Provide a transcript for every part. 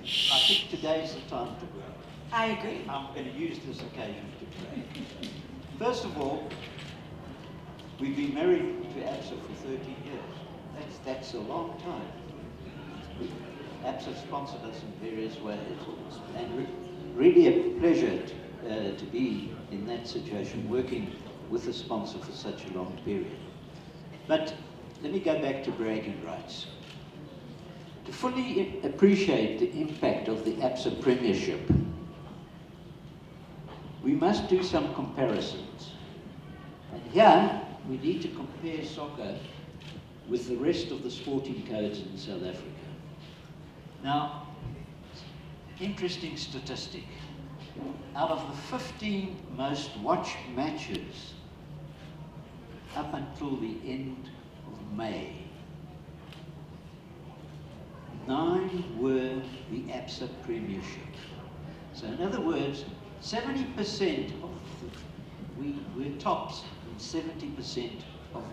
I think today's the time to brag. I agree. I'm going to use this occasion to brag. First of all, we've been married to ABSA for 13 years. That's a long time. ABSA sponsored us in various ways, and really a pleasure to be in that situation, working with a sponsor for such a long period. But let me go back to bragging rights. To fully appreciate the impact of the ABSA Premiership, we must do some comparisons. And here, we need to compare soccer with the rest of the sporting codes in South Africa. Now, interesting statistic. Out of the 15 most watched matches up until the end of May, 9 were the ABSA Premiership. So in other words, 70% of we're tops in 70% of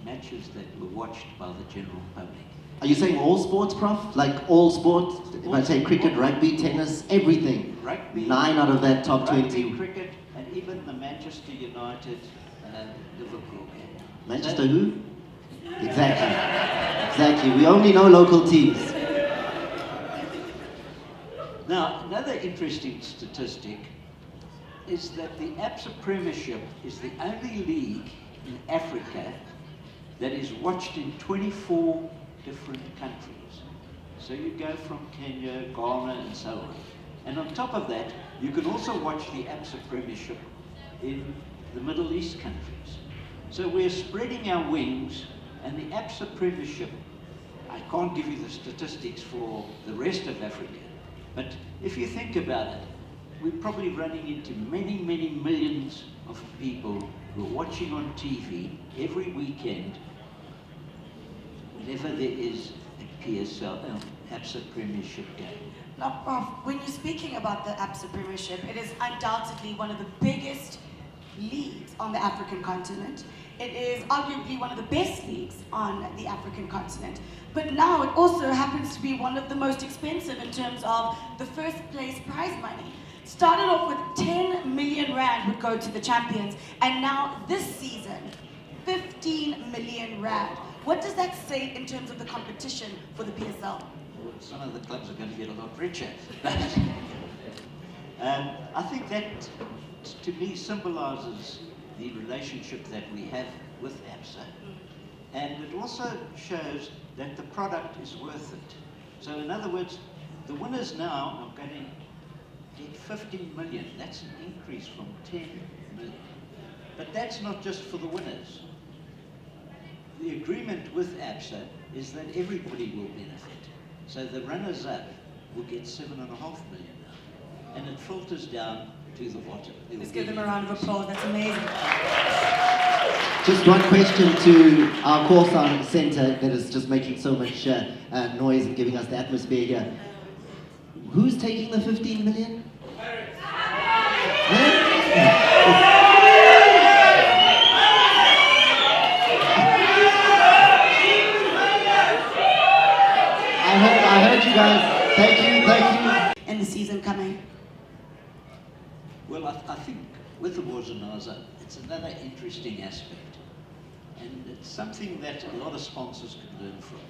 matches that were watched by the general public. Are you saying all sports, Prof? Like all sports? If I say cricket, rugby, tennis, everything. Rugby, 9 out of that top rugby, 20. cricket, and even the Manchester United Liverpool game. Manchester who? Exactly. Exactly. We only know local teams. Now, another interesting statistic is that the ABSA Premiership is the only league in Africa that is watched in 24 different countries. So you go from Kenya, Ghana, and so on. And on top of that, you can also watch the ABSA Premiership in the Middle East countries. So we're spreading our wings, and the ABSA Premiership, I can't give you the statistics for the rest of Africa, but if you think about it, we're probably running into many, many millions of people who are watching on TV every weekend whenever there is a PSL, ABSA Premiership game. Now, Prof, when you're speaking about the ABSA Premiership, it is undoubtedly one of the biggest leagues on the African continent. It is arguably one of the best leagues on the African continent. But now it also happens to be one of the most expensive in terms of the first place prize money. Started off with 10 million rand would go to the champions, and now this season, 15 million rand. What does that say in terms of the competition for the PSL? Well, some of the clubs are going to get a lot richer. But I think that, to me, symbolizes the relationship that we have with ABSA. And it also shows that the product is worth it. So in other words, the winners now are going to get 15 million. That's an increase from 10 million. But that's not just for the winners. The agreement with ABSA is that everybody will benefit. So the runners-up will get 7.5 million now. And it filters down to the bottom. Let's give them a round of applause. That's amazing. Just one question to our call sound center that is just making so much noise and giving us the atmosphere here. Who's taking the 15 million? I heard you guys. Thank you. And the season coming. Well, I think with the Wozenaza, it's another interesting aspect. And it's something that a lot of sponsors can learn from.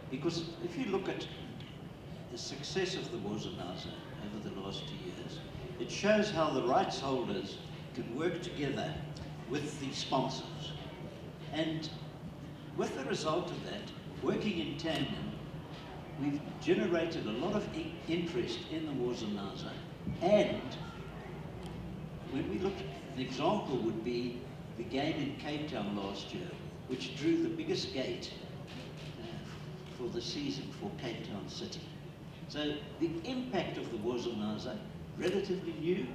Because if you look at the success of the Wozenaza over the last 2 years, it shows how the rights holders can work together with the sponsors. And with the result of that, working in tandem, we've generated a lot of interest in the Wozenaza. And when we look, an example would be the game in Cape Town last year, which drew the biggest gate for the season for Cape Town City. So the impact of the Wozenaza, relatively new,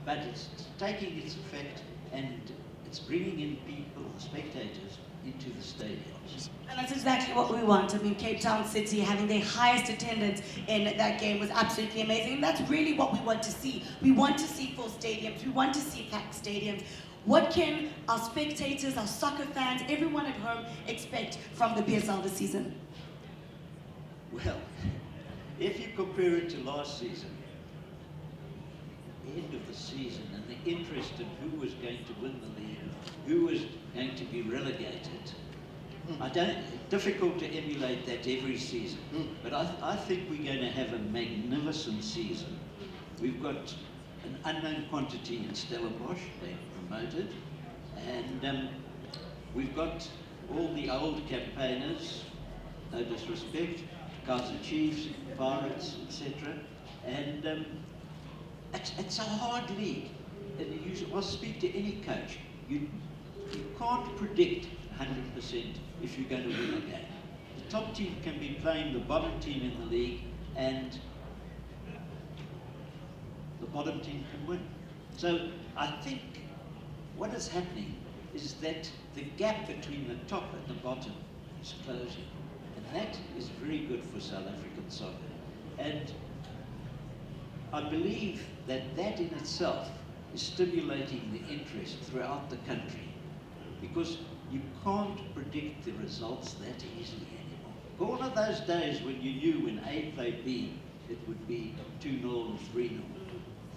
but it's taking its effect and it's bringing in people, the spectators, into the stadiums. And that's exactly what we want. I mean, Cape Town City having their highest attendance in that game was absolutely amazing. And that's really what we want to see. We want to see full stadiums. We want to see packed stadiums. What can our spectators, our soccer fans, everyone at home expect from the PSL this season? Well, if you compare it to last season, the end of the season and the interest in who was going to win the league, who was going to be relegated, difficult to emulate that every season. But I think we're going to have a magnificent season. We've got an unknown quantity in Stellenbosch, they're promoted, and we've got all the old campaigners, no disrespect, Kaizer Chiefs, Pirates, etc. And it's a hard league. And I'll speak to any coach. You can't predict 100% if you're going to win a game. The top team can be playing the bottom team in the league, and the bottom team can win. So I think what is happening is that the gap between the top and the bottom is closing. And that is very good for South African soccer. And I believe that that in itself is stimulating the interest throughout the country, because you can't predict the results that easily anymore. Gone are those days when you knew when A played B, it would be 2-0 or 3-0.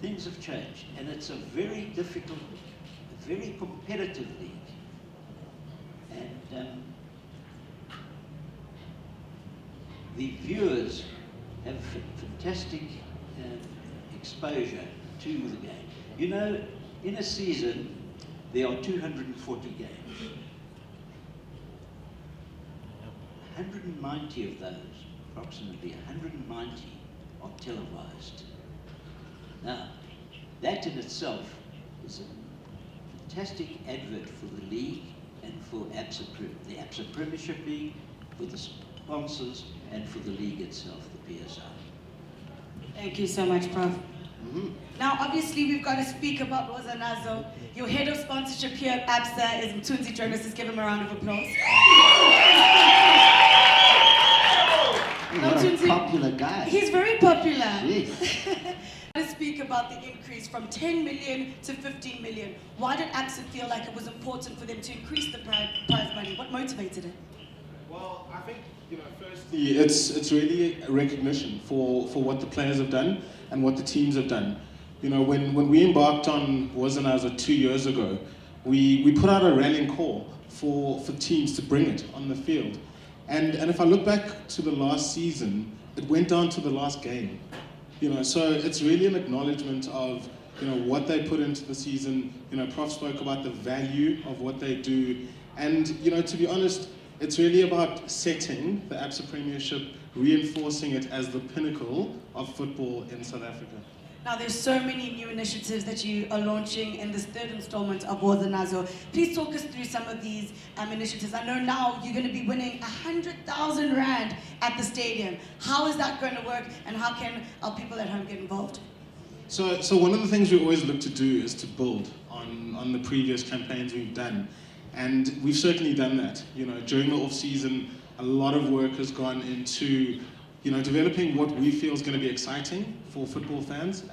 Things have changed, and it's a very difficult, a very competitive league. And the viewers have fantastic exposure to the game. You know, in a season, there are 240 games. 190 of those, approximately 190, are televised. Now, that in itself is a fantastic advert for the league and for the ABSA Premiership League, for the sponsors, and for the league itself, the PSL. Thank you so much, Prof. Now, obviously, we've got to speak about Wozanazo. Your head of sponsorship here at ABSA is Mtunzi Jonas. Let's give him a round of applause. What a popular guy. He's very popular. Yes. To speak about the increase from 10 million to 15 million. Why did ABSA feel like it was important for them to increase the prize money? What motivated it? Well, I think, firstly, it's really a recognition for what the players have done and what the teams have done. When we embarked on Wozanazo 2 years ago, we put out a rallying call for teams to bring it on the field. And if I look back to the last season, it went down to the last game. So it's really an acknowledgement of what they put into the season. Prof spoke about the value of what they do, and to be honest, it's really about setting the ABSA Premiership, reinforcing it as the pinnacle of football in South Africa. Now, there's so many new initiatives that you are launching in this third installment of Wozanazo. Please talk us through some of these initiatives. I know now you're going to be winning 100,000 Rand at the stadium. How is that going to work, and how can our people at home get involved? So one of the things we always look to do is to build on the previous campaigns we've done. And we've certainly done that. During the off-season, a lot of work has gone into developing what we feel is going to be exciting for football fans.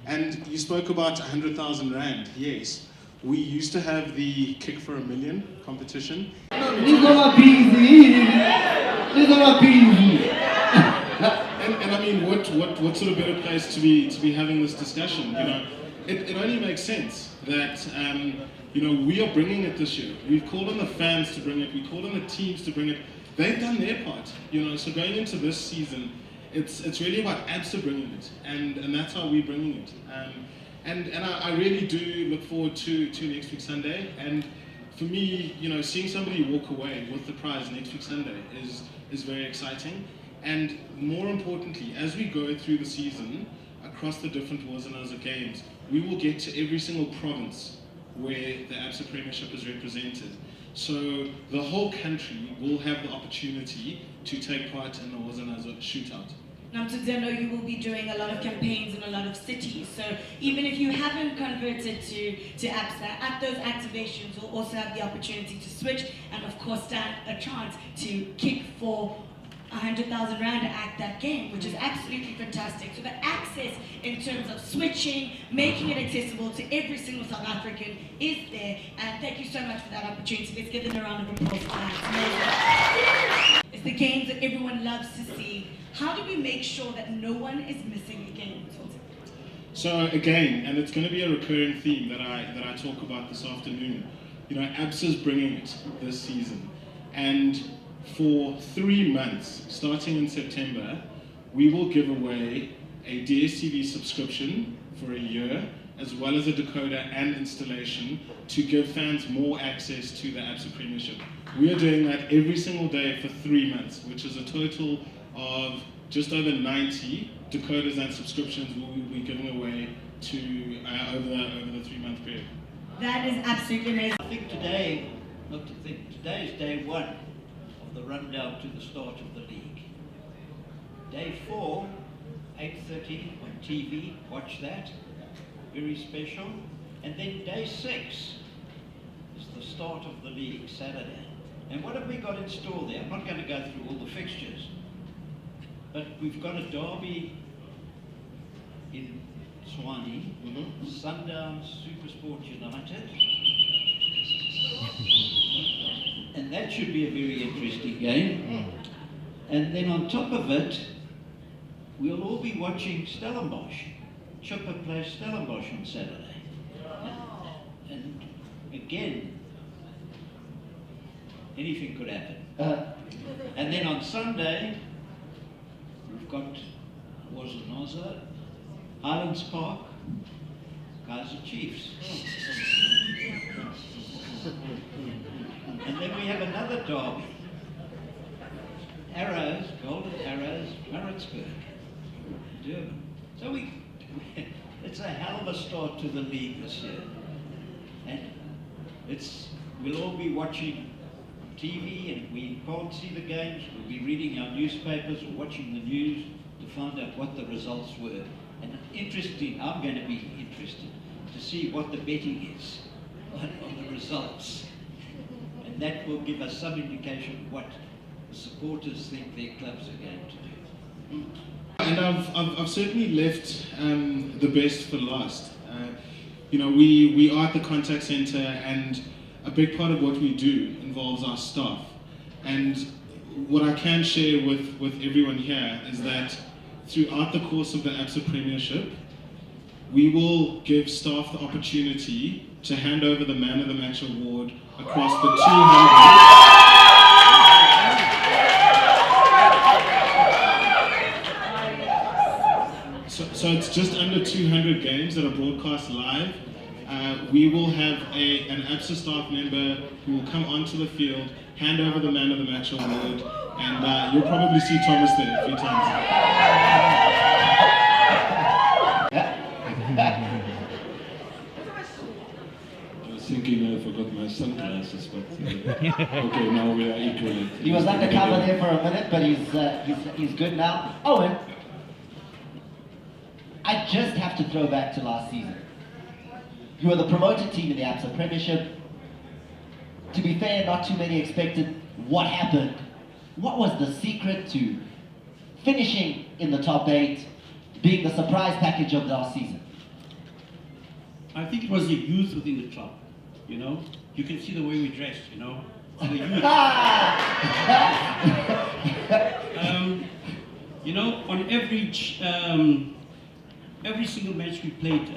And you spoke about 100,000 Rand. Yes, we used to have the Kick for a Million competition. And I mean, what sort of better place to be having this discussion? It only makes sense that we are bringing it this year. We've called on the fans to bring it. We called on the teams to bring it. They've done their part, So going into this season, it's really about ABSA bringing it, and that's how we're bringing it. And I really do look forward to next week Sunday. And for me, seeing somebody walk away with the prize next week Sunday is very exciting. And more importantly, as we go through the season across the different Wozanazo games, we will get to every single province where the ABSA Premiership is represented. So the whole country will have the opportunity to take part in the Wozanazo shootout. Now, today I know you will be doing a lot of campaigns in a lot of cities. So even if you haven't converted to ABSA, at those activations you'll also have the opportunity to switch and of course stand a chance to kick for 100,000 Rand at that game, which is absolutely fantastic. So the access in terms of switching, making it accessible to every single South African is there. And thank you so much for that opportunity. Let's give them a round of applause for that. It's the games that everyone loves to see. How do we make sure that no one is missing a game? So again, and it's going to be a recurring theme that I talk about this afternoon. You know, ABSA's bringing it this season, and for 3 months, starting in September, we will give away a DSTV subscription for a year, as well as a decoder and installation to give fans more access to the ABSA Premiership. We are doing that every single day for 3 months, which is a total of just over 90 decoders and subscriptions we will be giving away to over the 3-month period. That is absolutely amazing. I think today, today is day 1 of the rundown to the start of the league. Day 4, 8:30 on TV, watch that, very special. And then day 6 is the start of the league, Saturday. And what have we got in store there? I'm not going to go through all the fixtures, but we've got a derby in Tshwane, Sundowns Supersport United, and that should be a very interesting game. And then on top of it, we'll all be watching Stellenbosch. Chipper plays Stellenbosch on Saturday. And again, anything could happen. And then on Sunday, we've got Wazenaza, Highland Park, Kaizer Chiefs. And then we have another derby. Arrows, Golden Arrows, Maritzburg, Durban. So it's a hell of a start to the league this year. And we'll all be watching TV, and we can't see the games. We'll be reading our newspapers or watching the news to find out what the results were. And I'm going to be interested to see what the betting is on the results. And that will give us some indication of what the supporters think their clubs are going to do. And I've certainly left the best for last. You know, we are at the contact centre, and a big part of what we do involves our staff. And what I can share with everyone here is that throughout the course of the ABSA Premiership, we will give staff the opportunity to hand over the Man of the Match award across the 200. So it's just under 200 games that are broadcast live. We will have an ABSA staff member who will come onto the field, hand over the Man of the Match award, and you'll probably see Thomas there a few times. I was thinking I forgot my sunglasses, but okay, now we are equal. He was undercover there for a minute, but he's good now. Owen, I just have to throw back to last season. You were the promoted team in the ABSA Premiership. To be fair, not too many expected what happened. What was the secret to finishing in the top 8, being the surprise package of last season? I think it was the youth within the club, you know. You can see the way we dressed, you know. The youth. You know, on average, every single match we played,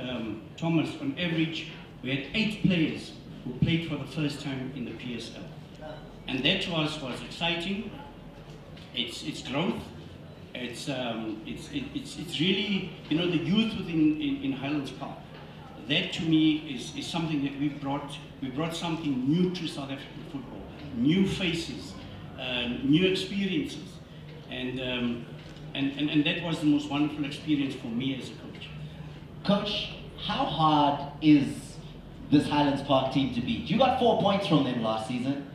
Thomas, on average, we had 8 players who played for the first time in the PSL. And that to us was exciting. It's growth. It's really, you know, the youth in Highland Park. That to me is something that we brought something new to South African football. New faces, new experiences. And that was the most wonderful experience for me as a coach. Coach, how hard is this Highlands Park team to beat? You got 4 points from them last season.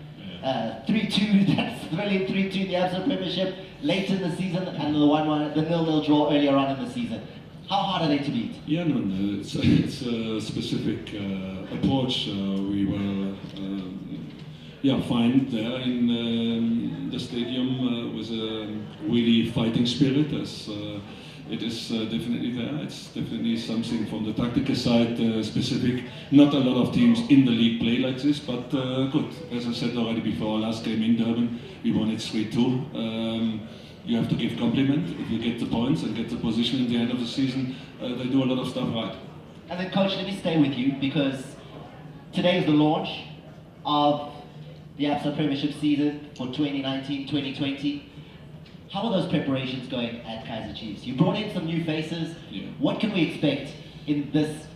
3-2, that's thrilling, 3-2 in the ABSA Premiership late in the season, and the 0-0 draw earlier on in the season. How hard are they to beat? Yeah, no, it's a specific approach. We were find there in the stadium with a really fighting spirit, as it is definitely there. It's definitely something from the tactical side specific. Not a lot of teams in the league play like this, but good. As I said already before, last game in Durban, we won it 3-2. you have to give compliment. If you get the points and get the position in the end of the season, they do a lot of stuff right. And then, Coach, let me stay with you because today is the launch of the ABSA Premiership season for 2019-2020. How are those preparations going at Kaizer Chiefs? You brought in some new faces. Yeah. What can we expect in this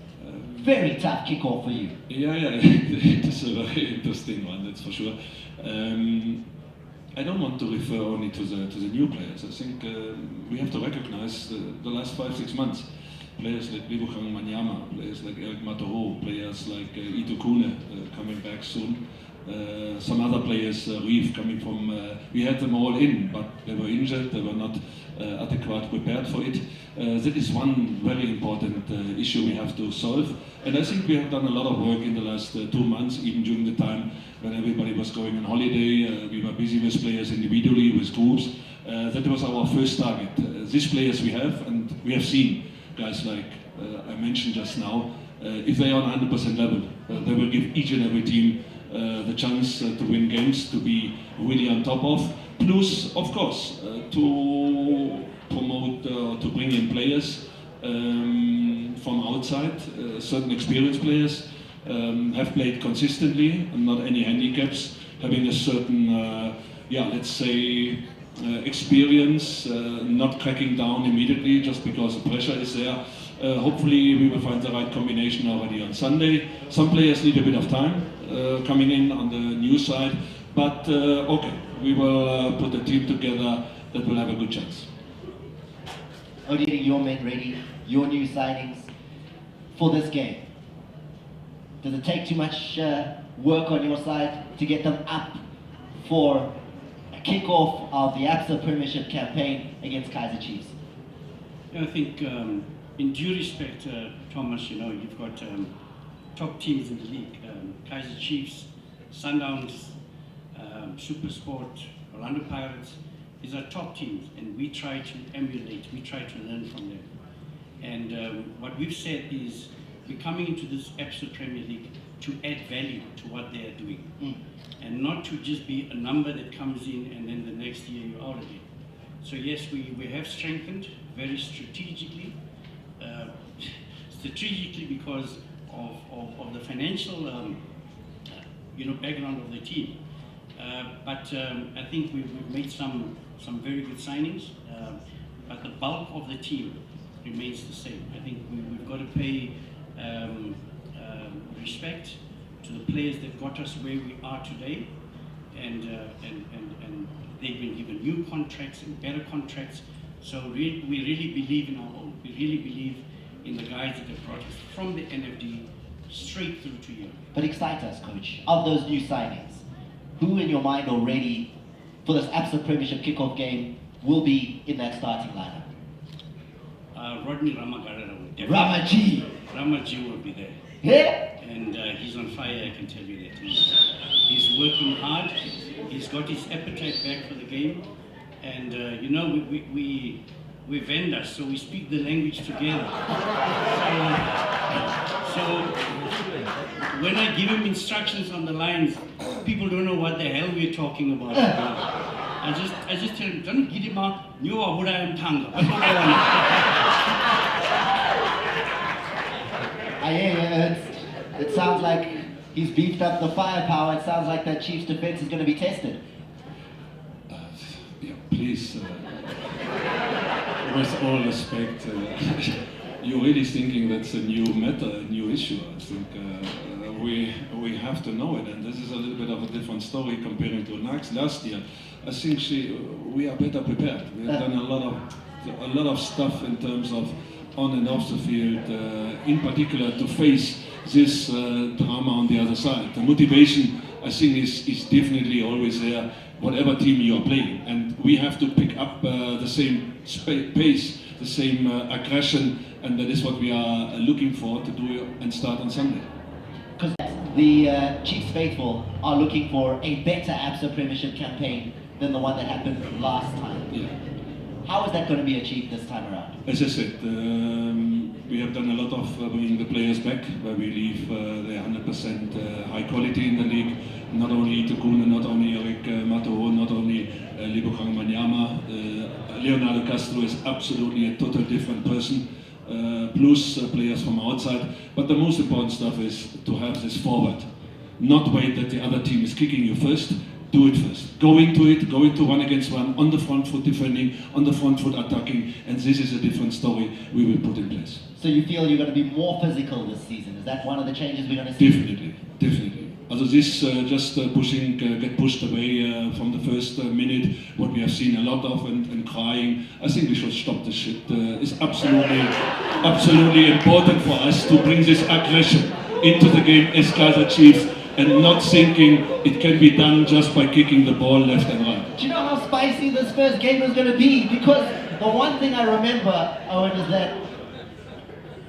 very tough kickoff for you? Yeah, it is a very interesting one, that's for sure. I don't want to refer only to the new players. I think we have to recognize the last 5-6 months. Players like Libuchang Manyama, players like Eric Matoro, players like Ito Kune coming back soon. Some other players, Reef coming from, we had them all in, but they were injured, they were not adequately prepared for it. That is one very important issue we have to solve. And I think we have done a lot of work in the last 2 months, even during the time when everybody was going on holiday. We were busy with players individually, with groups. That was our first target. These players we have, and we have seen guys like I mentioned just now, if they are on 100% level, they will give each and every team the chance to win games, to be really on top of. Plus, of course, to promote, to bring in players from outside, certain experienced players, have played consistently, and not any handicaps, having a certain, let's say, experience, not cracking down immediately just because the pressure is there. Hopefully we will find the right combination already on Sunday. Some players need a bit of time coming in on the new side, but okay, we will put a team together that will have a good chance. Getting your men ready, your new signings for this game. Does it take too much work on your side to get them up for a kick-off of the ABSA Premiership campaign against Kaizer Chiefs? I think, in due respect, Thomas, you've got top teams in the league. Kaizer Chiefs, Sundowns, Supersport, Orlando Pirates. These are top teams, and we try to emulate, we try to learn from them. And what we've said is, we're coming into this ABSA Premier League to add value to what they are doing. And not to just be a number that comes in and then the next year you're out again. So yes, we have strengthened very strategically, because of the financial background of the team. But I think we've made some very good signings, but the bulk of the team remains the same. I think we've got to pay respect to the players that got us where we are today, and they've been given new contracts and better contracts. So we really believe in our own. We really believe in the guys that have brought us from the NFD straight through to Europe. But excite us, Coach. Of those new signings, who in your mind already for this ABSA Premiership kickoff game will be in that starting lineup? Rodney Ramagarera will Ramaji. Ramaji will be there. Yeah. And he's on fire, I can tell you that. He's working hard. He's got his appetite back for the game. And we're vendors, so we speak the language together. So when I give him instructions on the lines, people don't know what the hell we're talking about. I just tell him, don't get him out. It sounds like he's beefed up the firepower. It sounds like that Chiefs defense is going to be tested. Please, with all respect, you're really thinking that's a new matter, a new issue. I think we have to know it, and this is a little bit of a different story comparing to last year. I think we are better prepared. We have done a lot of stuff in terms of on and off the field, in particular to face this drama on the other side. The motivation, I think, is definitely always there, whatever team you are playing. And we have to pick up the same pace, the same aggression, and that is what we are looking for to do and start on Sunday. Because the Chiefs faithful are looking for a better ABSA Premiership campaign than the one that happened last time. Yeah. How is that going to be achieved this time around? As I said, We have done a lot of bringing the players back, where we leave the 100% high quality in the league. Not only Tukuna, not only Eric Mato, not only Libokang Manyama. Leonardo Castro is absolutely a total different person. Plus players from outside. But the most important stuff is to have this forward. Not wait that the other team is kicking you first. Do it first. Go into it, go into 1-against-1, on the front foot defending, on the front foot attacking, and this is a different story we will put in place. So you feel you're going to be more physical this season? Is that one of the changes we're going to see? Definitely. Also this just pushing, get pushed away from the first minute, what we have seen a lot of, and crying. I think we should stop this shit. It's absolutely important for us to bring this aggression into the game as Kaizer Chiefs, and not thinking it can be done just by kicking the ball left and right. Do you know how spicy this first game is going to be? Because the one thing I remember, Owen, is that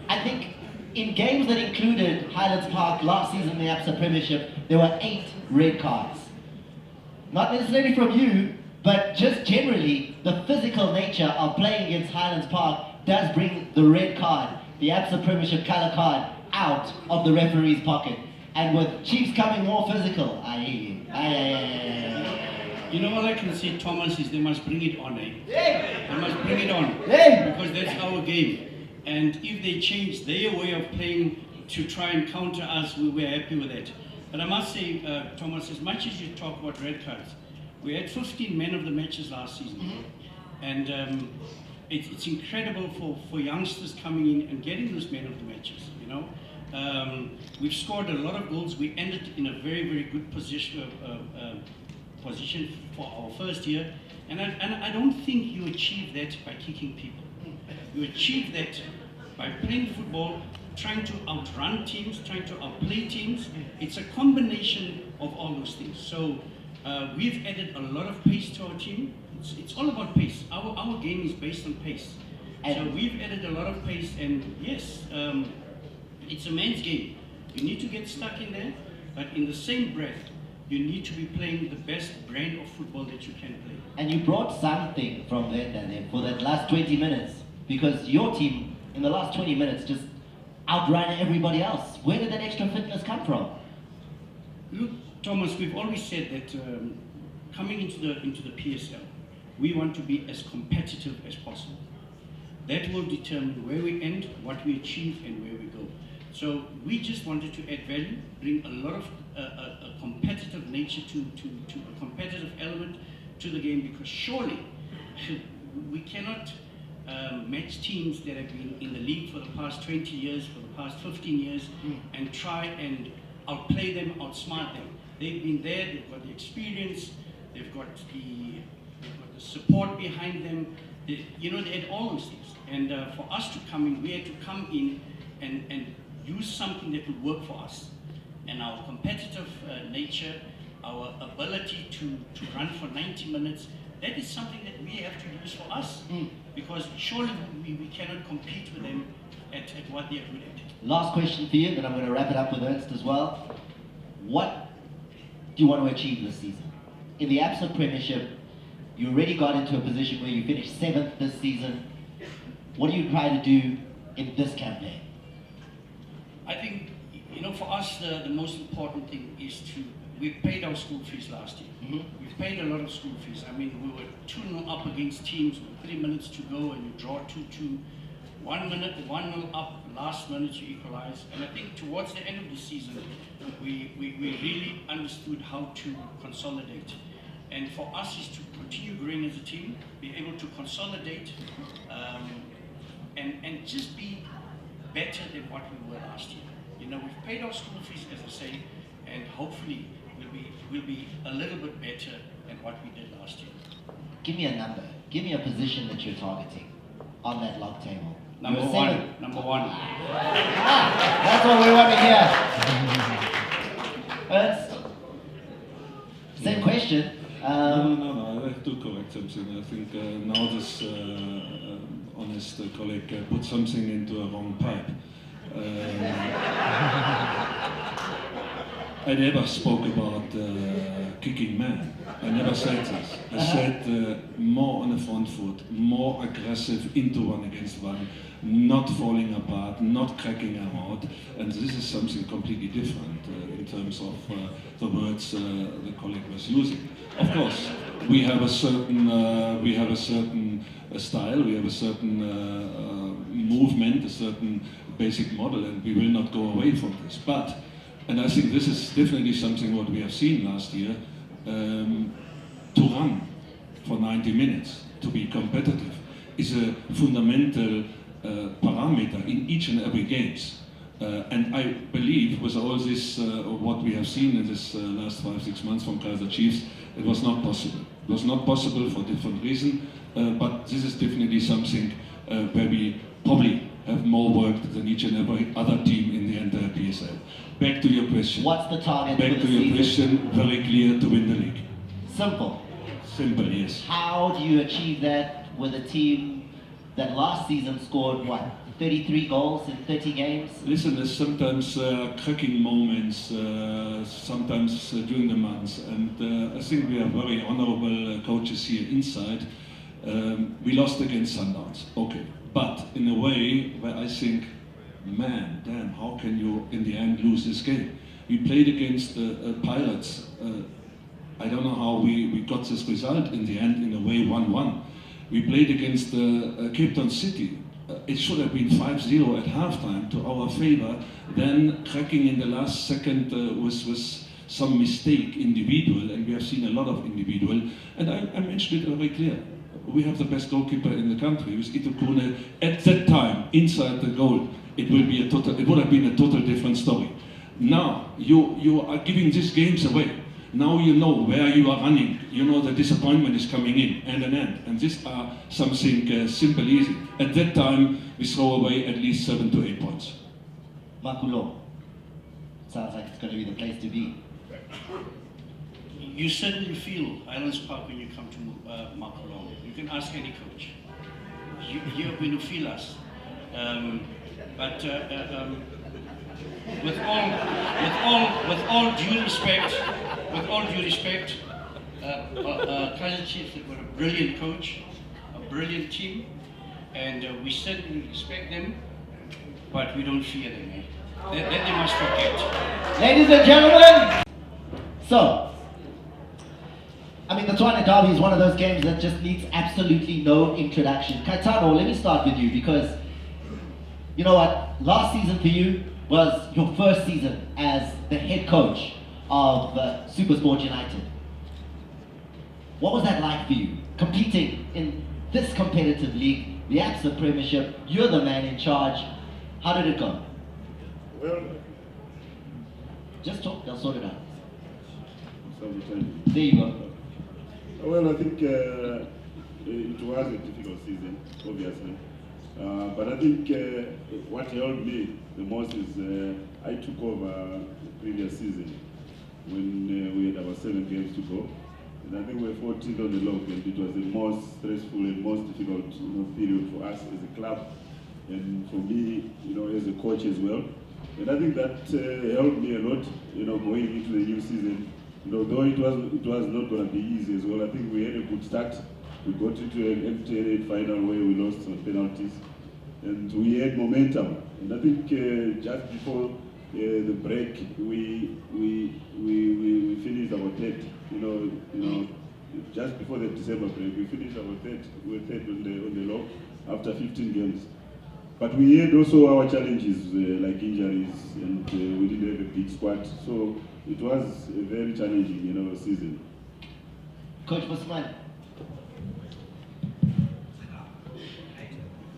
I think in games that included Highland Park last season in the ABSA Premiership, there were 8 red cards. Not necessarily from you, but just generally, the physical nature of playing against Highland Park does bring the red card, the ABSA Premiership colour card, out of the referee's pocket. And with Chiefs coming more physical, I hear you. You know what I can say, Thomas, is they must bring it on, eh? Yeah. They must bring it on. Yeah. Because that's our game. And if they change their way of playing to try and counter us, we're happy with that. But I must say, Thomas, as much as you talk about red cards, we had 15 men of the matches last season. Mm-hmm. And it's incredible for youngsters coming in and getting those men of the matches, you know. We've scored a lot of goals. We ended in a very, very good position for our first year. And I don't think you achieve that by kicking people. You achieve that by playing football, trying to outrun teams, trying to outplay teams. It's a combination of all those things. So we've added a lot of pace to our team. It's all about pace. Our game is based on pace. So we've added a lot of pace, and yes, it's a man's game. You need to get stuck in there, but in the same breath, you need to be playing the best brand of football that you can play. And you brought something from there for that last 20 minutes, because your team, in the last 20 minutes, just outran everybody else. Where did that extra fitness come from? Look, Thomas, we've always said that coming into the PSL, we want to be as competitive as possible. That will determine where we end, what we achieve, and where we go. So we just wanted to add value, bring a lot of a competitive nature to a competitive element to the game, because surely we cannot match teams that have been in the league for the past 20 years, for the past 15 years, and try and outplay them, outsmart them. They've been there, they've got the experience, they've got the support behind them. They had all those things. And for us to come in, we had to come in and use something that would work for us. And our competitive nature, our ability to run for 90 minutes, that is something that we have to use for us. Because surely we cannot compete with them at what they are good at. Last question for you, then I'm going to wrap it up with Ernst as well. What do you want to achieve this season? In the ABSA Premiership, you already got into a position where you finished 7th this season. What do you try to do in this campaign? I think, for us, the most important thing is we paid our school fees last year. Mm-hmm. We've paid a lot of school fees. I mean, we were 2-0 up against teams with 3 minutes to go, and you draw 2-2. 1-0 up, last minute you equalize. And I think towards the end of the season, we really understood how to consolidate. And for us is to continue growing as a team, be able to consolidate, and just be better than what we were last year. We've paid our school fees, as I say, and hopefully we'll be a little bit better than what we did last year. Give me a number. Give me a position that you're targeting on that log table. Number one. That's what we want to hear. Ernst, same question. No, I have to correct something. I think now this honest colleague put something into a wrong pipe. I never spoke about kicking man. I never said this. I said more on the front foot, more aggressive into one against one, not falling apart, not cracking them out, and this is something completely different in terms of the words the colleague was using. Of course, we have a certain style, we have a certain movement, a certain basic model, and we will not go away from this. But, and I think this is definitely something what we have seen last year, to run for 90 minutes, to be competitive, is a fundamental parameter in each and every games. And I believe with all this, what we have seen in this last 5-6 months from Kaizer Chiefs, it was not possible. It was not possible for different reasons, but this is definitely something where we probably have more work than each and every other team in the entire PSL. Back to your question. What's the target Back for to the your season? question, very clear, to win the league. Simple. Simple, yes. How do you achieve that with a team that last season scored, what, 33 goals in 30 games? Listen, there's sometimes cracking moments, sometimes during the months, and I think we are very honorable coaches here inside. We lost against Sundowns, okay, but in a way where I think, man, damn, how can you in the end lose this game? We played against Pirates. I don't know how we got this result in the end, in a way 1-1. We played against Cape Town City. It should have been 5-0 at halftime to our favor. Then cracking in the last second was some mistake individual, and we have seen a lot of individual. And I mentioned it very clear. We have the best goalkeeper in the country, with Ito Kune. At that time, inside the goal, it would have been a total different story. Now you are giving these games away. Now you know where you are running. You know the disappointment is coming in, and these are something simple, easy. At that time, we throw away at least 7 to 8 points. Makulo. Sounds like it's going to be the place to be. You certainly feel Highland Park when you come to Makulong. You can ask any coach. You're going to feel us. But with all due respect, Kaizer Chiefs have got a brilliant coach, a brilliant team, and we certainly respect them, but we don't fear them. That they must forget. Ladies and gentlemen, so, I mean, the Tshwane Derby is one of those games that just needs absolutely no introduction. Kaitano, let me start with you, because, you know what, last season for you was your first season as the head coach of Supersport United. What was that like for you, competing in this competitive league, the ABSA Premiership? You're the man in charge. How did it go? Well, Just talk, they'll sort it out. sometime. There you go. Well, I think it was a difficult season, obviously. But I think what helped me the most is I took over the previous season when we had about 7 games to go. And I think we were 14th on the log, and it was the most stressful and most difficult period for us as a club, and for me, as a coach as well. And I think that helped me a lot, going into the new season. Though it was not going to be easy as well. I think we had a good start. We got into an empty final where we lost some penalties, and we had momentum. And I think just before the break, we finished our third. Just before the December break, we finished our third. We were third on the log after 15 games. But we had also our challenges like injuries, and we didn't have a big squad. So it was a very challenging, season. Coach Busman,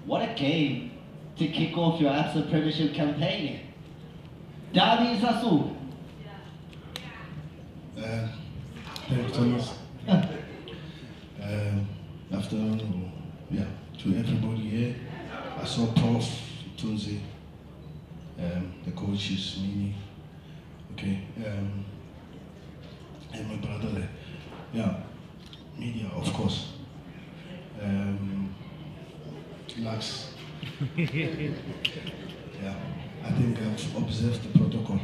what a game to kick off your ABSA Premiership campaign. Derby Sasu. Thank you, Thomas. Afternoon, to everybody here. I saw Prof. Tunzi, the coaches, Mini, okay, and my brother there. Yeah, media, of course. Lax. Yeah, I think I've observed the protocol.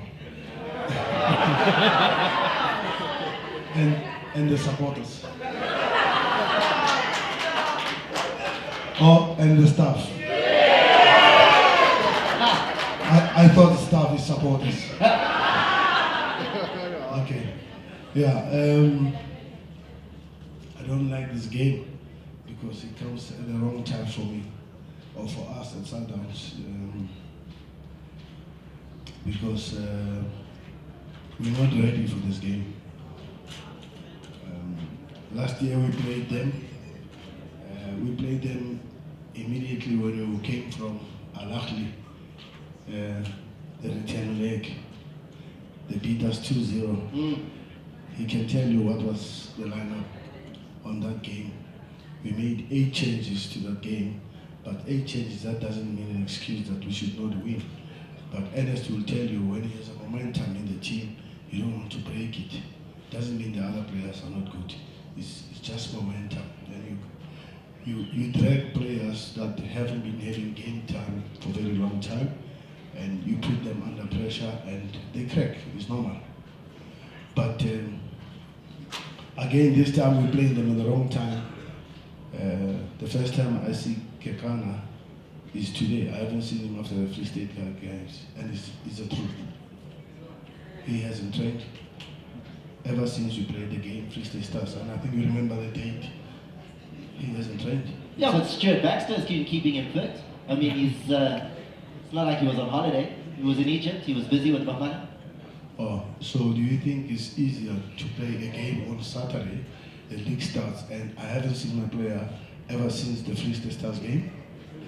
and the supporters. Oh, and the staff. I thought the staff is supporters. Okay. Yeah. I don't like this game because it comes at the wrong time for me, or for us at Sundowns. Because we're not ready for this game. Last year we played them. We played them immediately when we came from Al Ahly, the return leg. They beat us 2-0. He can tell you what was the lineup on that game. We made 8 changes to that game, but 8 changes, that doesn't mean an excuse that we should not win. But Ernest will tell you when he has a momentum in the team, you don't want to break it. Doesn't mean the other players are not good. It's just momentum. Then you drag players that haven't been having game time for a very long time, and you put them under pressure and they crack. It's normal. But again, this time we're playing them at the wrong time. The first time I see Kekana is today. I haven't seen him after the Free State games, and it's the truth. He hasn't trained ever since we played the game, Free State Stars, and I think you remember the date. He hasn't trained. Yeah, but Stuart Baxter's keeping him fit. I mean, it's not like he was on holiday. He was in Egypt. He was busy with Bahman. Oh, so do you think it's easier to play a game on Saturday, the league starts, and I haven't seen my player ever since the Free State Stars game?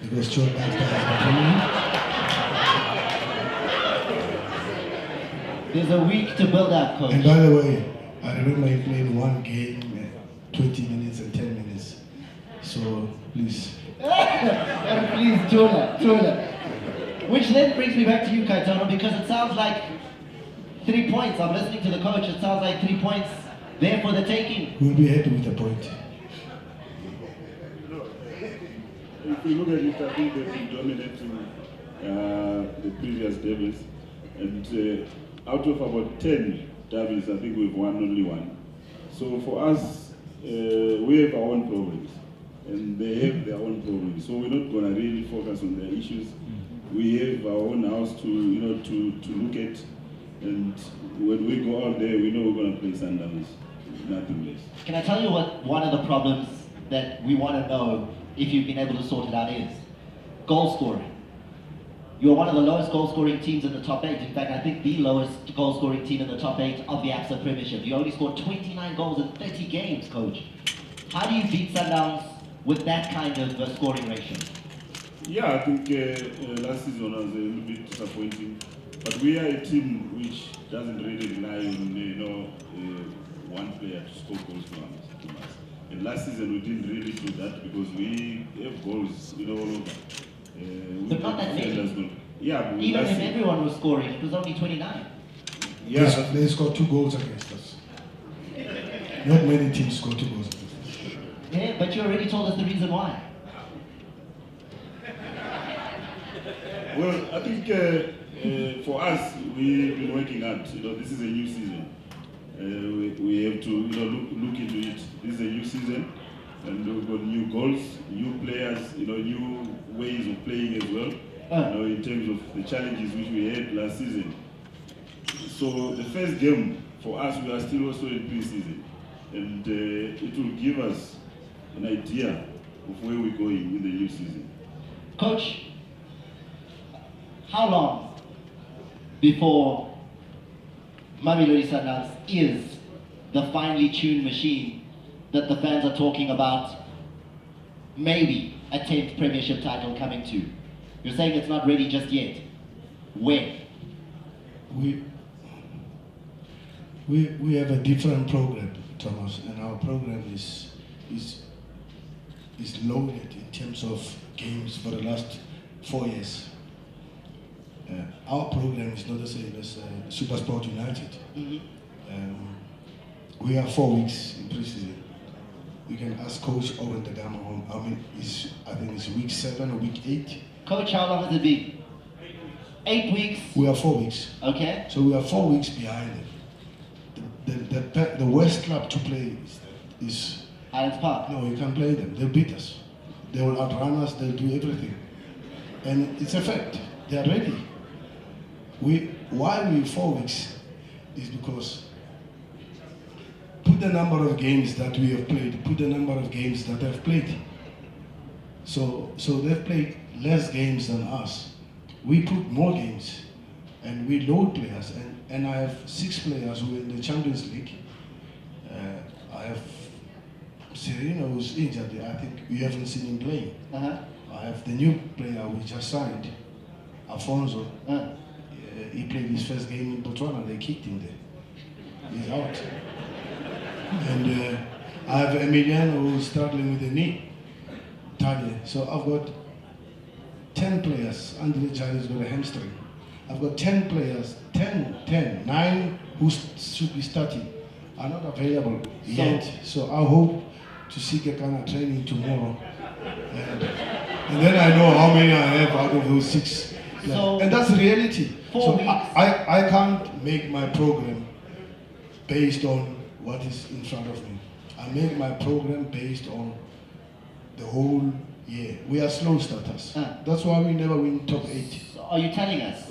Because Stuart Baxter has been training. There's a week to build up, coach. And by the way, I remember he played one game, 20 minutes and 10 minutes. So, please. Please, Tuna. Which then brings me back to you, Kaitano, because it sounds like 3 points. I'm listening to the coach. It sounds like 3 points there for the taking. We'll be happy with a point. If you look at it, I think they've been dominating the previous derbies. And out of about 10 derbies, I think we've won only 1. So for us, we have our own problems. And they have their own problems. So we're not going to really focus on their issues. We have our own house to look at. And when we go out there, we know we're going to play Sundowns. Nothing less. Can I tell you what one of the problems that we want to know if you've been able to sort it out is? Goal scoring. You're one of the lowest goal scoring teams in the top 8. In fact, I think the lowest goal scoring team in the top 8 of the ABSA Premiership. You only scored 29 goals in 30 games, coach. How do you beat Sundowns with that kind of scoring ratio? Yeah, I think last season was a little bit disappointing. But we are a team which doesn't really rely on one player to score goals for us. And last season we didn't really do that because we have goals all over. But not that many. Yeah, but even if everyone was scoring, it was only 29. Yeah, they scored 2 goals against us. Not many teams score 2 goals against us. Yeah, but you already told us the reason why. Well, I think for us, we've been working hard. This is a new season. We have to look into it. This is a new season, and we've got new goals, new players, new ways of playing as well. In terms of the challenges which we had last season. So the first game for us, we are still also in pre-season, and it will give us an idea of where we're going in the new season. Coach, how long before Mamelodi Sundowns is the finely tuned machine that the fans are talking about, maybe a 10th Premiership title coming to? You're saying it's not ready just yet. When? We have a different program, Thomas, and our program is loaded in terms of games for the last 4 years. Our program is not the same as Supersport United. We are 4 weeks in pre-season. You can ask Coach Owen Dagama. I think it's week 7 or week 8. Coach, how long has it been? 8 weeks. We are 4 weeks. Okay. So we are 4 weeks behind them. The worst club to play is Highland Park. no, you can't play them. They'll beat us. They will outrun us. They'll do everything. And it's a fact. They are ready. Why we 4 weeks is because put the number of games that we have played, put the number of games that they've played. So they've played less games than us. We put more games and we load players. And I have 6 players who are in the Champions League. I have Sereno who's injured. I think you haven't seen him playing. I have the new player we just signed, Alfonso. He played his first game in Botswana. They kicked him there. He's out. And I have Emiliano who's struggling with the knee. Tanya. So I've got 10 players. Andre Jani's got a hamstring. I've got 10 players, 9 who should be starting are not available yet. So I hope to see Gekana training tomorrow. And then I know how many I have out of those 6. So, and that's the reality. 4 So weeks. I can't make my program based on what is in front of me. I make my program based on the whole year. We are slow starters. That's why we never win top 8. So are you telling us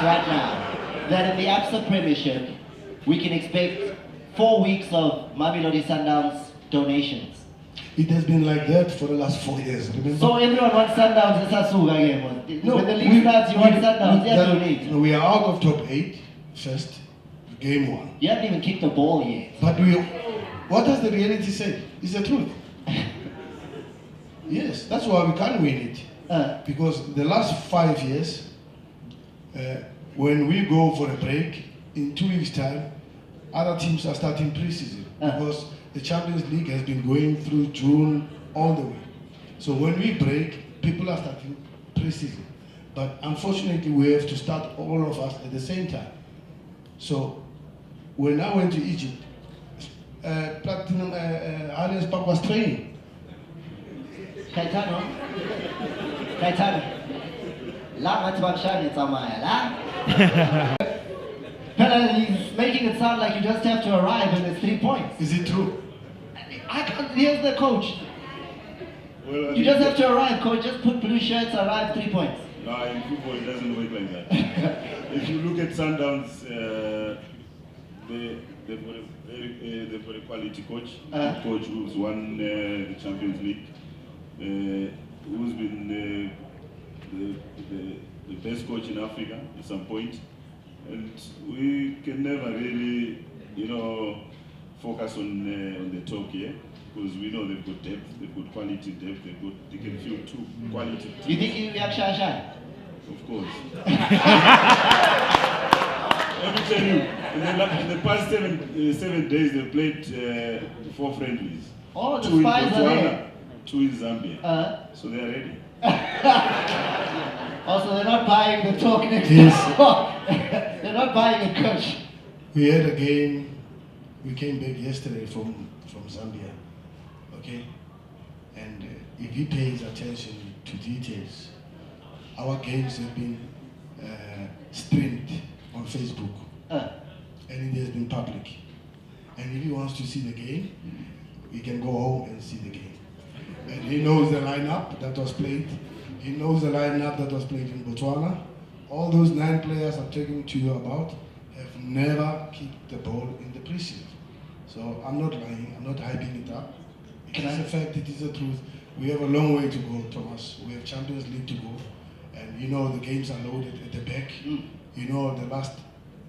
right now that in the ABSA Premiership we can expect 4 weeks of Mamelodi Sundowns donations? It has been like that for the last 4 years, remember? So everyone wants Sundowns in Sasuga again. When the league starts, you want Sundowns, donate. We are out of top 8 first, game 1. You haven't even kicked the ball yet. But what does the reality say? It's the truth. Yes, that's why we can't win it. Because the last 5 years, when we go for a break, in 2 weeks' time, other teams are starting pre-season. Because the Champions League has been going through June all the way. So when we break, people are starting pre-season. But unfortunately, we have to start all of us at the same time. So when I went to Egypt, Platinum Highland Park was training. Kaitano. La matibakshani tsamaya la. Pella, he's making it sound like you just have to arrive and it's 3 points. Is it true? Here's the coach. Well, You just have to arrive, coach. Just put blue shirts, arrive, 3 points. No, in football it doesn't work like that. If you look at Sundowns, they've got a quality coach, coach who's won the Champions League, who's been the best coach in Africa at some point, and we can never really, focus on the top here. Because we know they've got depth, they've got quality depth, they can field 2 quality teams. You think you react shy? Of course. Let me tell you, in the past 7 days, they played 4 friendlies. Oh, the 2 in spies are Botswana, there. 2 in Zambia. So they're ready. Also, they're not buying the talk next Yes. door. They're not buying a coach. We had a game, we came back yesterday from Zambia, okay? And if he pays attention to details, our games have been streamed on Facebook, and it has been public. And if he wants to see the game, he can go home and see the game. And he knows the lineup that was played. He knows the lineup that was played in Botswana. All those 9 players I'm talking to you about have never kicked the ball in the preseason. So I'm not lying, I'm not hyping it up. It is a fact, it is the truth. We have a long way to go, Thomas. We have Champions League to go. And the games are loaded at the back. The last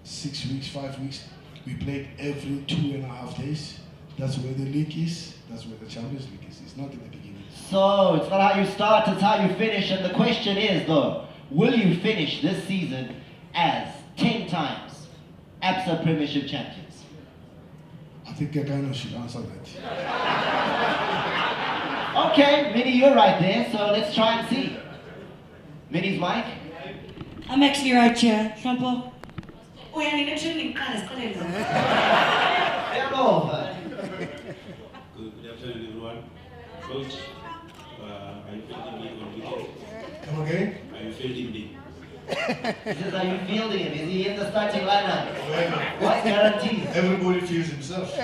6 weeks, 5 weeks, we played every 2.5 days. That's where the league is, that's where the Champions League is. It's not at the beginning. So, it's not how you start, it's how you finish. And the question is, though, will you finish this season as 10 times ABSA Premiership champions? I think Gagano should answer that. Okay, Minnie, you're right there, so let's try and see. Minnie's mic? I'm actually right here. Shampoo. Oh, yeah, I'm actually Hello. Good afternoon, everyone. Coach, are you feeling me on weekend? Come again? Are you fielding me. He says, are you fielding him? Is he in the starting lineup? What guarantees? Everybody feels himself.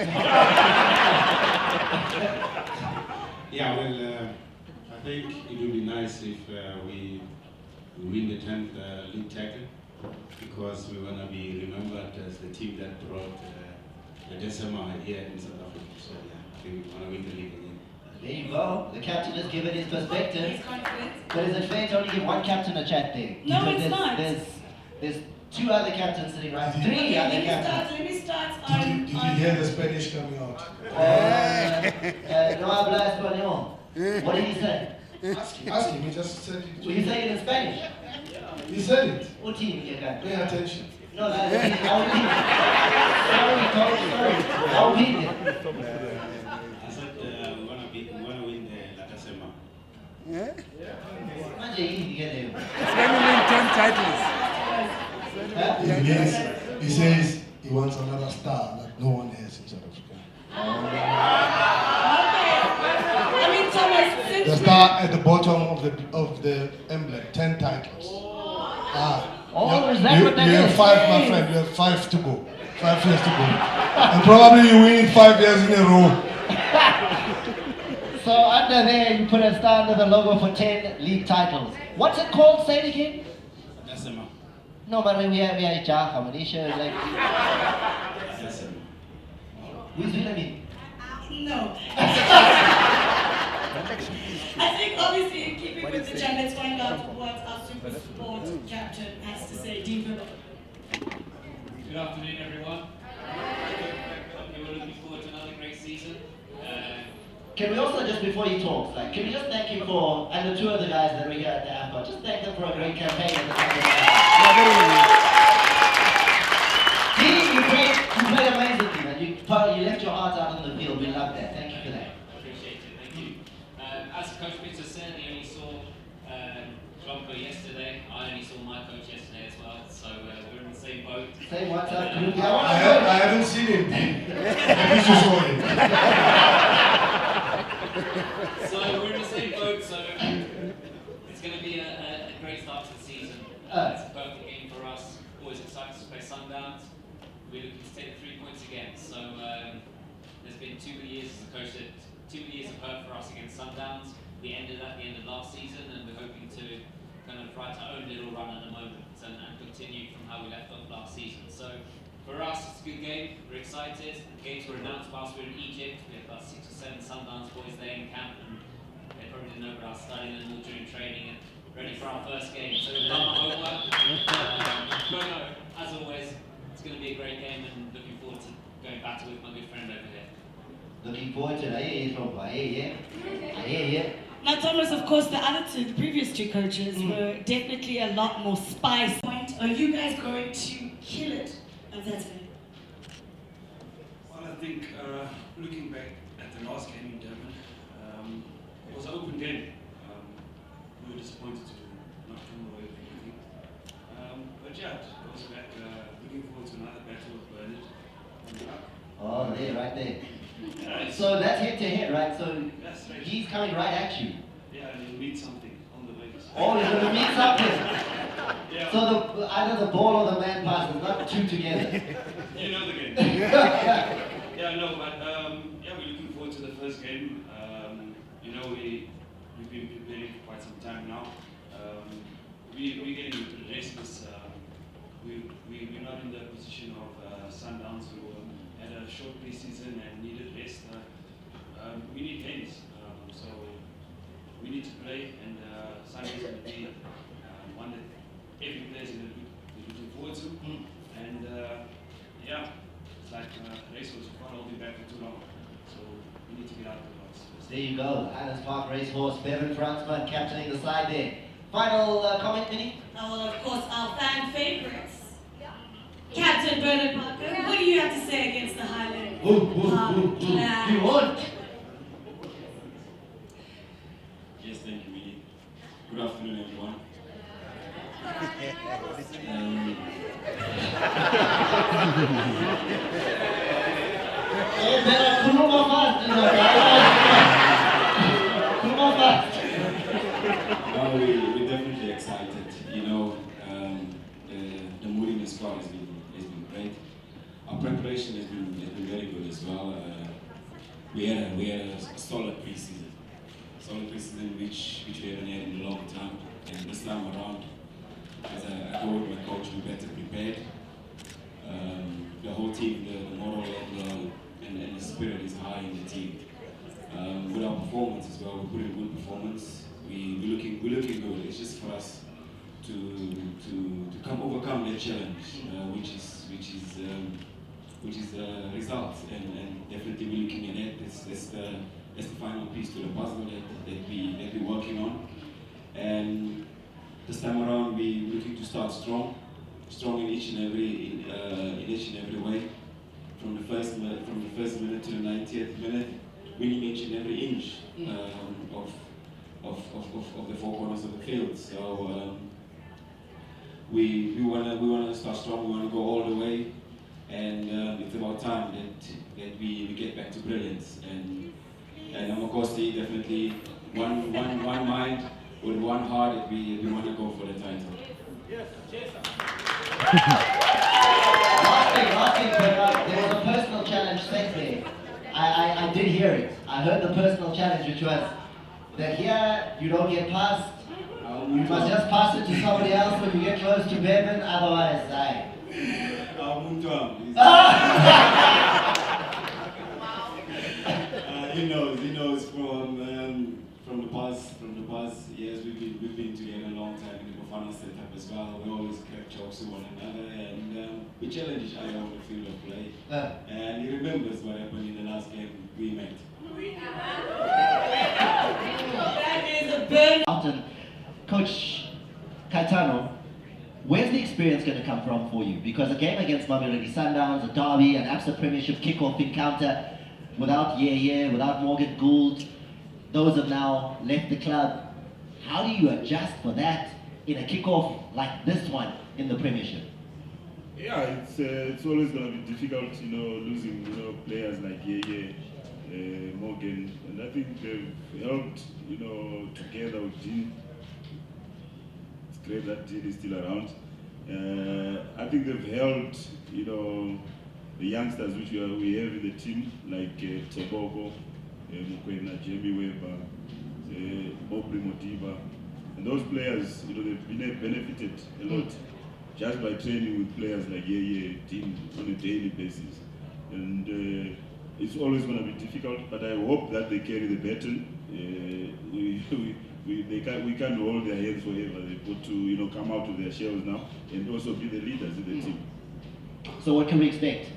Yeah, well, I think it would be nice if we win the 10th league title, because we want to be remembered as the team that brought the December here in South Africa. So yeah, I think we want to win the league again. There you go. The captain has given his perspective. He's confident. But is it fair to only give one captain a chat there? No, Because it's not. There's two other captains sitting right, three other captains. Let me start Did you hear the Spanish coming out? No habla español. What did he say? Ask him, he just said it. Will you say it in Spanish? He said it. What team you got? Pay attention. No, that's Sorry, Coach, sorry. I'll read it. I said we want to win the La December. Much easy to get him. When you win 10 titles. Huh? Yes. He says he wants another star that no one has in South Africa. I mean, Thomas, The since star at the bottom of the emblem, 10 titles. Oh, is that what that you have is? 5, my friend. You have 5 to go. 5 years to go. And probably you win it 5 years in a row. So under there, you put a star under the logo for 10 league titles. What's it called? Say it again. December. No, but we are Jaka, Malaysia, like. December. Who's Vietnamese? no. I think obviously in keeping with the jam, let's find out what our super sport captain has to say. Dean Philip. Good afternoon, everyone. Hope you were looking forward to another great season. Can we also, just before he talks, like, can we just thank him for, and the two other guys that were here at the airport, just thank them for a great campaign at the Dean, you played amazingly, man. You left your heart out on the field. We love that. Thank you for that. Appreciate it, thank you. As Coach Pitso said, he only saw Trumpo yesterday. I only saw my coach yesterday as well, so we're in the same boat. Say what's up, group. I haven't seen him. Maybe you saw him. So we're in the same boat, so it's going to be a great start to the season. It's a perfect game for us. Always excited to play Sundowns. We're looking to take 3 points again. So there's been too many years, as the coach said, too many years of hurt for us against Sundowns. We ended at the end of last season, and we're hoping to kind of write our own little run at the moment and continue from how we left off last season. So for us, it's a good game. We're excited. The games were announced whilst we were in Egypt. We had about 6 or 7 Sundowns boys there in camp, and they probably didn't know about us studying them all during training and ready for our first game. So we've done our homework. But no, as always, it's going to be a great game, and looking forward to going back to with my good friend over here. Looking forward to it. Now, Thomas, of course, the previous two coaches were definitely a lot more spice. Are you guys going to kill it on Saturday? Well, I think looking back at the last game in Durban, it was an open game. We were disappointed to not come away with anything. But yeah, it was back, looking forward to another battle with Bernard. Oh, there, right there. So that's head to head, right? So That's right. he's coming right at you. Yeah, and you'll meet something on the way. Oh, you're going to meet something. Yeah. So either the ball or the man passes, not two together. You know the game. Yeah, no, but yeah, we're looking forward to the first game. You know, we've been preparing for quite some time now. We're getting into the races. We're not in the position of Sundowns who had a short preseason and needed rest. We need games, so we need to play, and Sunday's going to be one that every player is going to be looking forward to. And yeah, it's like a racehorse, you can't hold it back for too long, so we need to get out of the box. There you go, Highland Park racehorse, Bevan Fransman captaining the side there. Final comment, Minnie? Well, of course, our fan favorites. Captain Bernard Parker, what do you have to say against the Highland Park Clash? You won't. Yes, thank you, Minnie. Good afternoon, everyone. Hey, better come fast, No, we're definitely excited. You know, the mood in the squad has been great. Our preparation has been very good as well. We had a solid preseason. Which we haven't had in a long time. And this time around, as I go with my coach, we're better prepared. The whole team, the moral and the spirit is high in the team. With our performance as well, we put in good performance. We're looking good. It's just for us to overcome that challenge, which is results, and definitely we're looking at that. That's the final piece to the puzzle that we're working on. And this time around, we're looking to start strong in each and every way. From the first minute to the 90th minute, winning each and every inch of the four corners of the field. So we wanna start strong. We wanna go all the way, and it's about time that we get back to brilliance. And Amakosi definitely one mind with one heart that we want to go for the title. Last thing, there was a personal challenge set there. I did hear it. I heard the personal challenge, which was that here you don't get passed. You must just pass it to somebody else when you get close to Bevan, otherwise He knows from the past years we've been together a long time in the Bafana setup as well. We always crack jokes with one another, and we challenge each other on the field of play. And he remembers what happened in the last game we met. Often, Coach Caetano, where's the experience going to come from for you? Because a game against Mamelodi Sundowns, a derby, an ABSA Premiership kickoff encounter, without without Morgan Gould, those have now left the club. How do you adjust for that in a kickoff like this one in the Premiership? Yeah, it's always going to be difficult, losing, players like Morgan, and I think they've helped, together with Dean. It's great that Dean is still around. I think they've helped, the youngsters which we have in the team, like Tebogo, Mukwena, Jamie Weber, Mobri Motiba, and those players, they've benefited a lot just by training with players like Dean on a daily basis. And it's always going to be difficult, but I hope that they carry the baton. We can't hold their hands forever. They've got to come out of their shells now and also be the leaders in the team. So what can we expect?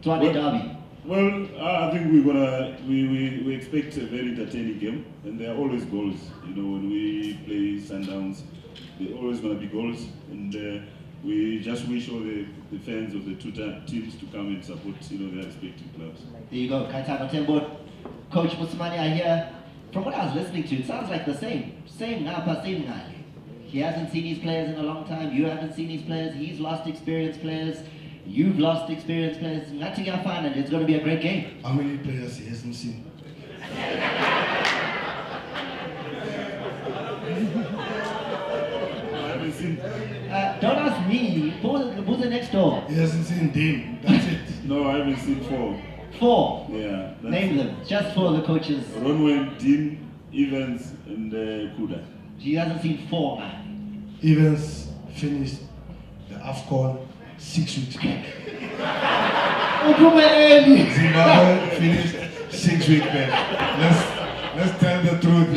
Derby. Well, I think we expect a very entertaining game, and there are always goals. When we play Sundowns, there are always going to be goals, and we just wish all the fans of the two teams to come and support their respective clubs. There you go, Caetano Tembo. Coach Musimani, I hear, from what I was listening to, it sounds like the same guy. He hasn't seen his players in a long time, you haven't seen his players, he's lost experienced players, you've lost experienced players. Nothing are fine, and it's going to be a great game. How many players he hasn't seen? Don't ask me, who's the next door? He hasn't seen Dean, that's it. No, I haven't seen 4. 4? Yeah. Name them, just for the coaches. Ronwen, Dean, Evans, and Kuda. He hasn't seen 4, man. Evans finished the AFCON 6 weeks back. Zimbabwe finished 6 weeks back. Let's tell the truth.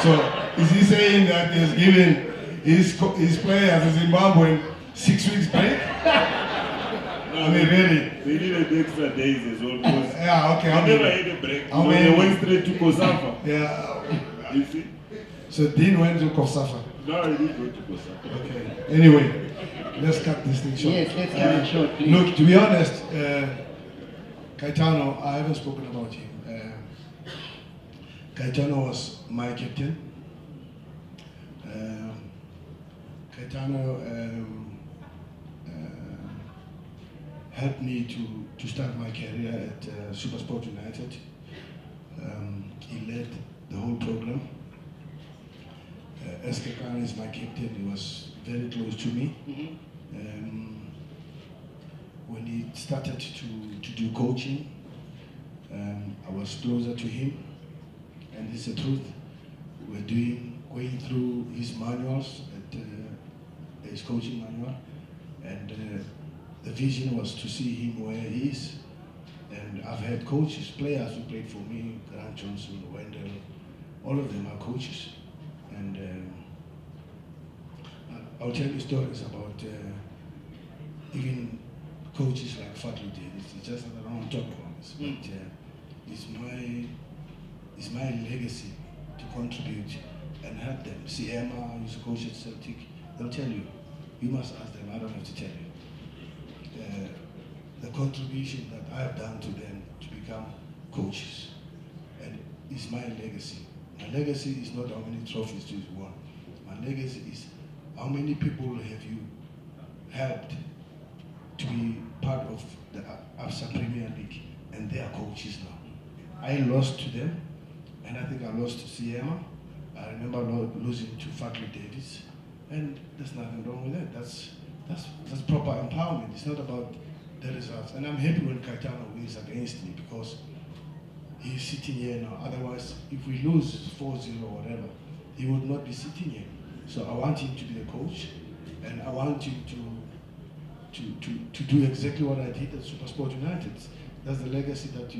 So is he saying that he's given his players in Zimbabwe 6 weeks break? No, I mean, really? They needed extra days as well. Yeah, okay. They never had a break. They went straight to Kosafa. Yeah. You see? So Dean went to Kosafa. No, he didn't go to Kosafa. Okay. Anyway, let's cut this thing short. Yes, let's cut it short, please. Look, to be honest, Caetano, I haven't spoken about him. Caetano was my captain. Caetano helped me to start my career at Supersport United. He led the whole program. Eskakana is my captain. He was very close to me. When he started to do coaching, I was closer to him, and it's the truth. We're going through his manuals, his coaching manual, and the vision was to see him where he is. And I've had coaches, players who played for me, Grant Johnson, Wendell, all of them are coaches. And I'll tell you stories about even coaches like Fadlu Davis. It's just that I don't want to talk about this, but it's my legacy to contribute and help them. See, Emma, who's a coach at Celtic, they'll tell you. You must ask them, I don't have to tell you. The contribution that I have done to them to become coaches, and it's my legacy. My legacy is not how many trophies you've won. My legacy is how many people have you helped to be part of the ABSA Premier League, and they are coaches now. I lost to them, and I think I lost to Siema. I remember losing to Fadlu Davis, and there's nothing wrong with that. That's proper empowerment. It's not about the results. And I'm happy when Kaitano wins against me because he's sitting here now. Otherwise, if we lose 4-0 or whatever, he would not be sitting here. So I want him to be the coach, and I want him to do exactly what I did at SuperSport United. That's the legacy that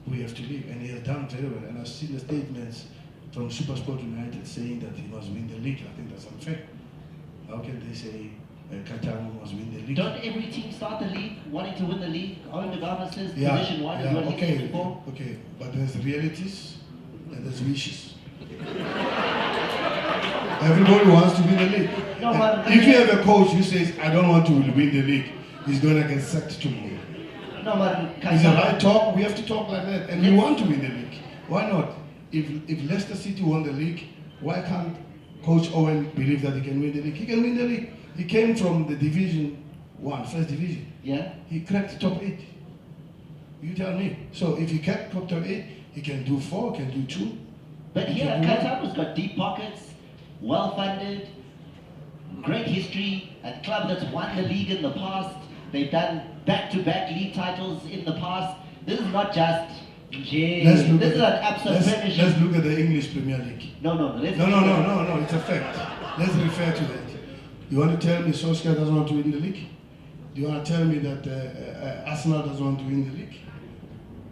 we have to leave, and he has done very well. And I've seen the statements from SuperSport United saying that he must win the league. I think that's unfair. How can they say Kaitano must win the league? Don't every team start the league wanting to win the league? Owen de Garner says Division 1 is what he's looking for. Okay, but there's realities and there's wishes. Everybody wants to win the league. No, if you have a coach who says, I don't want to win the league, he's going to get sacked tomorrow. No, but It's a right talk. We have to talk like that. And we want to win the league. Why not? If Leicester City won the league, why can't Coach Owen believe that he can win the league? He can win the league. He came from the Division 1, first division. Yeah. He cracked top 8. You tell me. So if he cracked top 8, he can do 4, can do 2. But here, Kaitano's got deep pockets, well-funded, great history, a club that's won the league in the past. They've done back-to-back league titles in the past. This is not just this is an absolute premiership. Let's look at the English Premier League. No, it's a fact. Let's refer to that. You want to tell me Solskjaer doesn't want to win the league? Do you want to tell me that Arsenal doesn't want to win the league?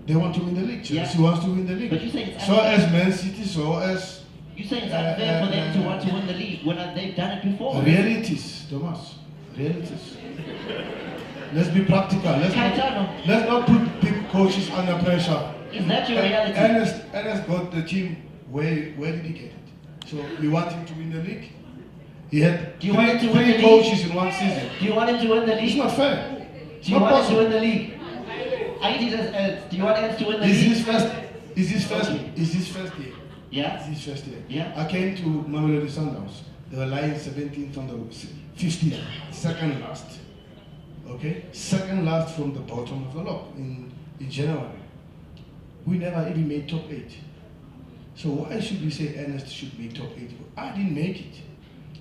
They want to win the league. Chelsea wants to win the league. But you say it's so as Man City, so as... You say it's unfair for them to want to win the league when they've done it before. Realities, Thomas. Realities. Let's be practical. Let's not put big coaches under pressure. Is that your reality? Ernest got the team. Where did he get it? So we want him to win the league. He had three coaches in one season. Do you want him to win the league? It's not fair. Do you want him to win the league? Do you want him to win the league? Is his first year? Yeah. It's his first year. Yeah. I came to Mamelodi Sundowns. They were lying 17th on the 15th, second last. Okay, second last from the bottom of the lot in January. We never even made top 8. So why should we say Ernest should make top 8? I didn't make it.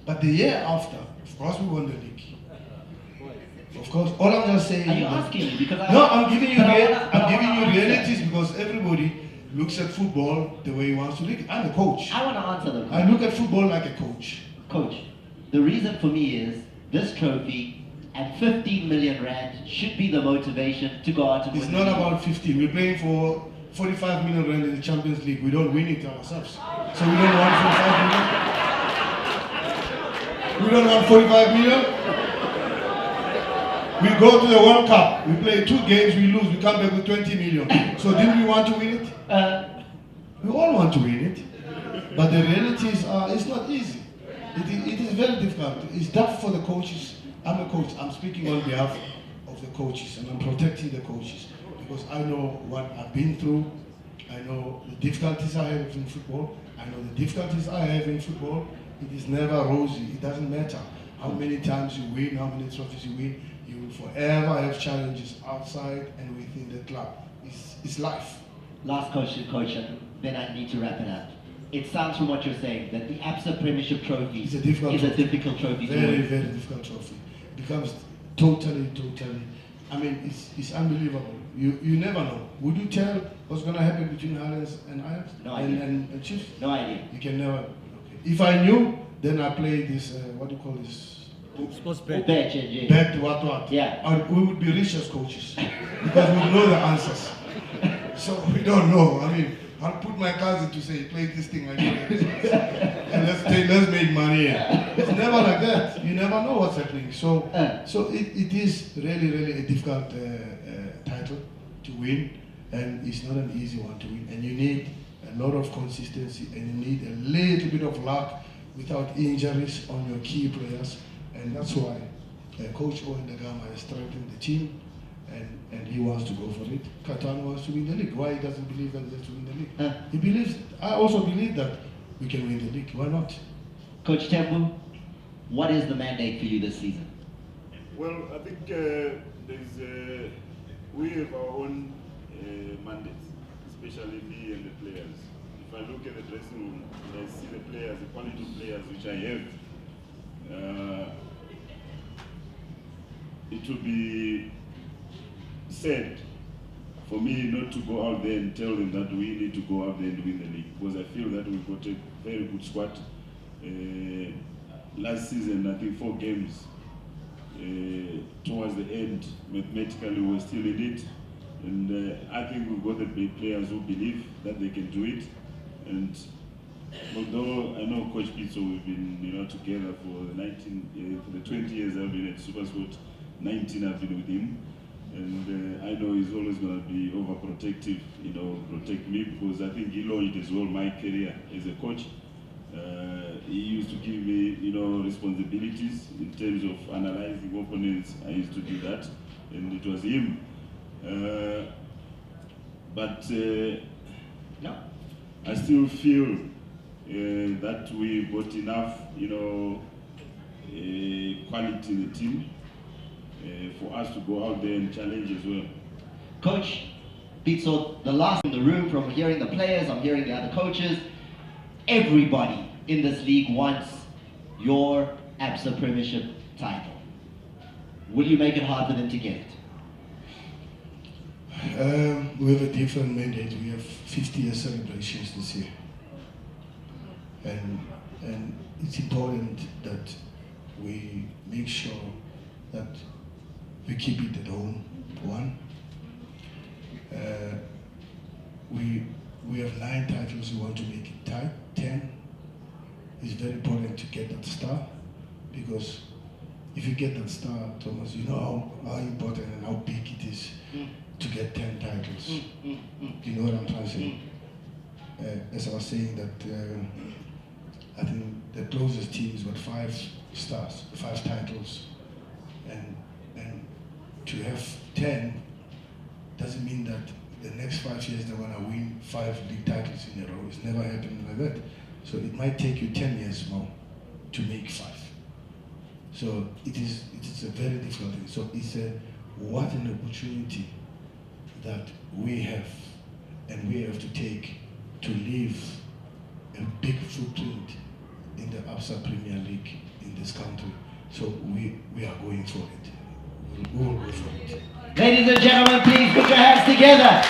But the year after, of course we won the league. Of course, all I'm just saying. Are you asking me? Because I'm giving you realities because everybody looks at football the way he wants to look. I'm a coach. I want to answer them. I look at football like a coach. Coach, the reason for me is this trophy and 15 million rand should be the motivation to go out and win. It's not about 15. We're playing for 45 million rand in the Champions League. We don't win it ourselves. So we don't want 45 million. We don't want 45 million. We go to the World Cup. We play 2 games, we lose. We come back with 20 million. So didn't we want to win it? We all want to win it. But the reality is, it's not easy. It is very difficult. It's tough for the coaches. I'm a coach. I'm speaking on behalf of the coaches, and I'm protecting the coaches because I know what I've been through. I know the difficulties I have in football. I know the difficulties I have in football. It is never rosy. It doesn't matter how many times you win, how many trophies you win. You will forever have challenges outside and within the club. It's life. Last question, Coach, then I need to wrap it up. it sounds from what you're saying that the ABSA Premiership Trophy It's a difficult is trophy. a difficult trophy to Very, win. very difficult trophy. It becomes totally, I mean, it's unbelievable. You never know. Would you tell what's going to happen between Highlands and Ajax? No idea. And Chiefs? No idea. You can never. Okay. If I knew, then I play this, what do you call this? Sports bet. Bet, yeah. Bet what? Yeah. We would be rich as coaches because we know the answers. So we don't know. I mean, I'll put my cousin to say, play this thing like this, and let's make money. It's never like that. You never know what's happening. So it is really a difficult title to win, and it's not an easy one to win. And you need a lot of consistency, and you need a little bit of luck without injuries on your key players. And that's why Coach Owen Dagama has strengthened the team, and he wants to go for it. Katan wants to win the league. Why he doesn't believe that he has to win the league? He believes. I also believe that we can win the league. Why not? Coach Tembu, what is the mandate for you this season? Well, I think we have our own mandates, especially me and the players. If I look at the dressing room, I see the players, the quality of players which I have. It would be sad for me not to go out there and tell them that we need to go out there and win the league, because I feel that we've got a very good squad. Last season, I think 4 games towards the end, mathematically we're still in it, and I think we've got the players who believe that they can do it. And although I know Coach Pitso, we've been together for the 20 years I've been at SuperSport. 19 I've been with him, and I know he's always going to be overprotective, protect me, because I think he launched as well my career as a coach. He used to give me, responsibilities in terms of analyzing opponents. I used to do that, and it was him. But I still feel that we got enough, quality in the team. For us to go out there and challenge as well. Coach Pitso, the last in the room, from hearing the players, I'm hearing the other coaches, everybody in this league wants your ABSA Premiership title. Will you make it hard for them to get it? We have a different mandate. We have 50 year celebrations this year. And it's important that we make sure that we keep it at home, one. We have 9 titles, we want to make it 10. It's very important to get that star, because if you get that star, Thomas, you know how important and how big it is to get 10 titles. Do you know what I'm trying to say? As I was saying that I think the closest team is 5 stars, 5 titles. And to have 10 doesn't mean that the next 5 years they're going to win 5 league titles in a row. It's never happened like that. So it might take you 10 years more to make 5. So it is a very difficult thing. So it's what an opportunity that we have, and we have to take to leave a big footprint in the ABSA Premier League in this country. So we are going for it. We'll go for it. Ladies and gentlemen, please put your hands together